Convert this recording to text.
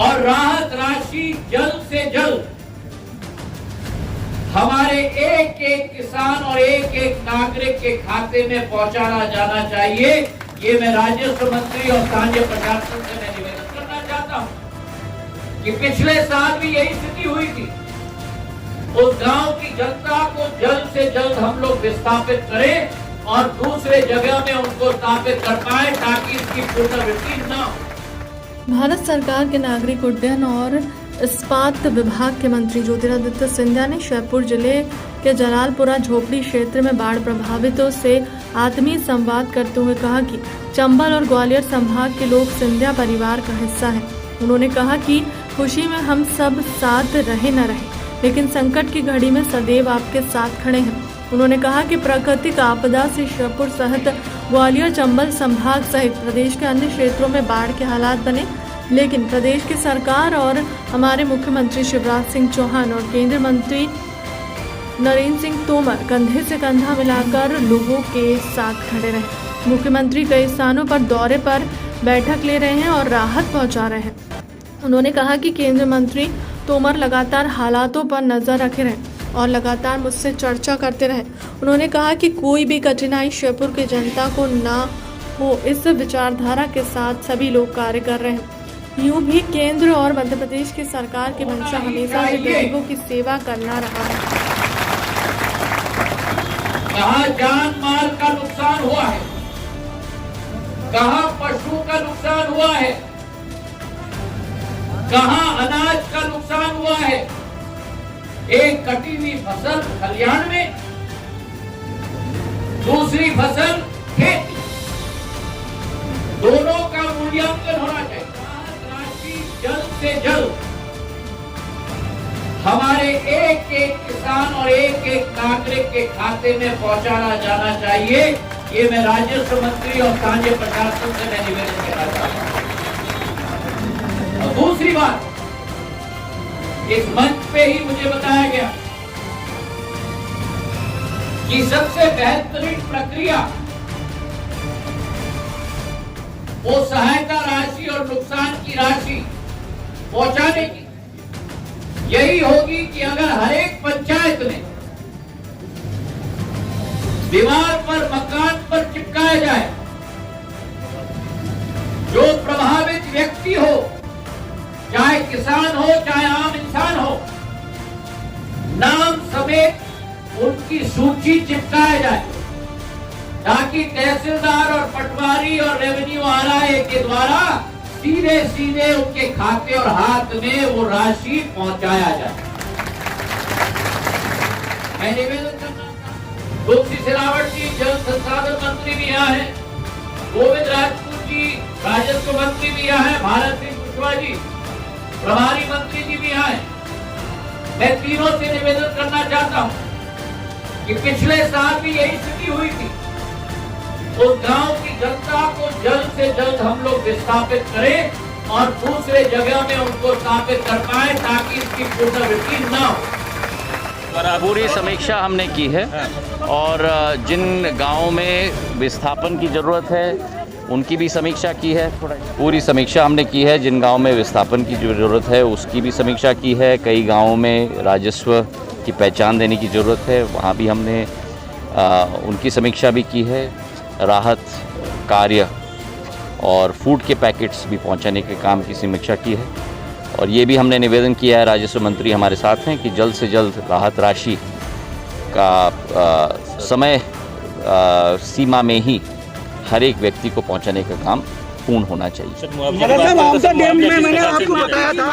और राहत राशि जल्द से जल्द हमारे एक एक किसान और एक एक नागरिक के खाते में पहुंचाना जाना चाहिए। ये मैं राजस्व मंत्री और स्थानीय प्रशासन से मैं निवेदन करना चाहता हूं कि पिछले साल भी यही स्थिति हुई थी। उस गांव की जनता को जल्द से जल्द हम लोग विस्थापित करें और दूसरे जगह में उनको स्थापित कर पाए ताकि इसकी पुनरावृत्ति न हो। भारत सरकार के नागरिक उड्डयन और इस्पात विभाग के मंत्री ज्योतिरादित्य सिंधिया ने श्योपुर जिले के जलालपुरा झोपड़ी क्षेत्र में बाढ़ प्रभावितों से आत्मीय संवाद करते हुए कहा कि चंबल और ग्वालियर संभाग के लोग सिंधिया परिवार का हिस्सा हैं। उन्होंने कहा कि खुशी में हम सब साथ रहे न रहे, लेकिन संकट की घड़ी में सदैव आपके साथ खड़े हैं। उन्होंने कहा कि प्राकृतिक आपदा से श्योपुर सहित ग्वालियर चंबल संभाग सहित प्रदेश के अन्य क्षेत्रों में बाढ़ के हालात बने, लेकिन प्रदेश की सरकार और हमारे मुख्यमंत्री शिवराज सिंह चौहान और केंद्रीय मंत्री नरेंद्र सिंह तोमर कंधे से कंधा मिलाकर लोगों के साथ खड़े रहे। मुख्यमंत्री कई स्थानों पर दौरे पर बैठक ले रहे हैं और राहत पहुंचा रहे हैं। उन्होंने कहा कि केंद्रीय मंत्री तोमर लगातार हालातों पर नजर रखे रहे और लगातार मुझसे चर्चा करते रहे। उन्होंने कहा कि कोई भी कठिनाई श्योपुर की जनता को ना हो, इस विचारधारा के साथ सभी लोग कार्य कर रहे हैं। यूं भी केंद्र और मध्य प्रदेश की सरकार की मंशा हमेशा से गरीबों की सेवा करना रहा है। कहाँ जान माल का नुकसान हुआ है, कहाँ पशु का नुकसान हुआ है, कहाँ अनाज का नुकसान हुआ है। एक कटी हुई फसल खलिहान में, दूसरी फसल खेती, दोनों का मूल्यांकन होना चाहिए। राशि जल्द से जल्द हमारे एक एक किसान और एक एक नागरिक के खाते में पहुंचाना जाना चाहिए। ये मैं राजस्व मंत्री और स्थानीय प्रशासन से मैं निवेदन करना चाहता हूं। और दूसरी बात, इस मंच पे ही मुझे बताया गया कि सबसे बेहतरीन प्रक्रिया वो सहायता राशि और नुकसान की राशि पहुंचाने की यही होगी कि अगर हर एक पंचायत में दीवार पर मकान पर चिपकाया जाए, जो प्रभावित व्यक्ति हो, चाहे किसान हो चाहे आम इंसान हो, नाम समेत उनकी सूची चिपकाया जाए ताकि तहसीलदार और पटवारी और रेवेन्यू आरआई के द्वारा सीधे सीधे उनके खाते और हाथ में वो राशि पहुंचाया जाए। मैं निवेदन करना तुलसी सिलावट जी जल संसाधन मंत्री भी यहाँ है, गोविंद राजपूत जी राजस्व मंत्री भी यहाँ है, भारत सिंह कुशवाहा जी प्रभारी मंत्री जी भी यहाँ है। मैं तीनों से निवेदन करना चाहता हूँ कि पिछले साल भी यही स्थिति हुई थी। उस गांव की जनता को जल्द से जल्द हम लोग विस्थापित करें और दूसरे जगह में उनको स्थापित कर पाए ताकि इसकी पुनरावृत्ति न हो। पूरी समीक्षा हमने की है और जिन गांवों में विस्थापन की ज़रूरत है उनकी भी समीक्षा की है। पूरी समीक्षा हमने की है। जिन गांव में विस्थापन की ज़रूरत है उसकी भी समीक्षा की है। कई गांवों में राजस्व की पहचान देने की ज़रूरत है, वहाँ भी हमने उनकी समीक्षा भी की है। राहत कार्य और फूड के पैकेट्स भी पहुंचाने के काम की समीक्षा की है और ये भी हमने निवेदन किया है, राजस्व मंत्री हमारे साथ हैं, कि जल्द से जल्द राहत राशि का समय सीमा में ही हर एक व्यक्ति को पहुंचाने का काम पूर्ण होना चाहिए। मैंने आपको बताया था।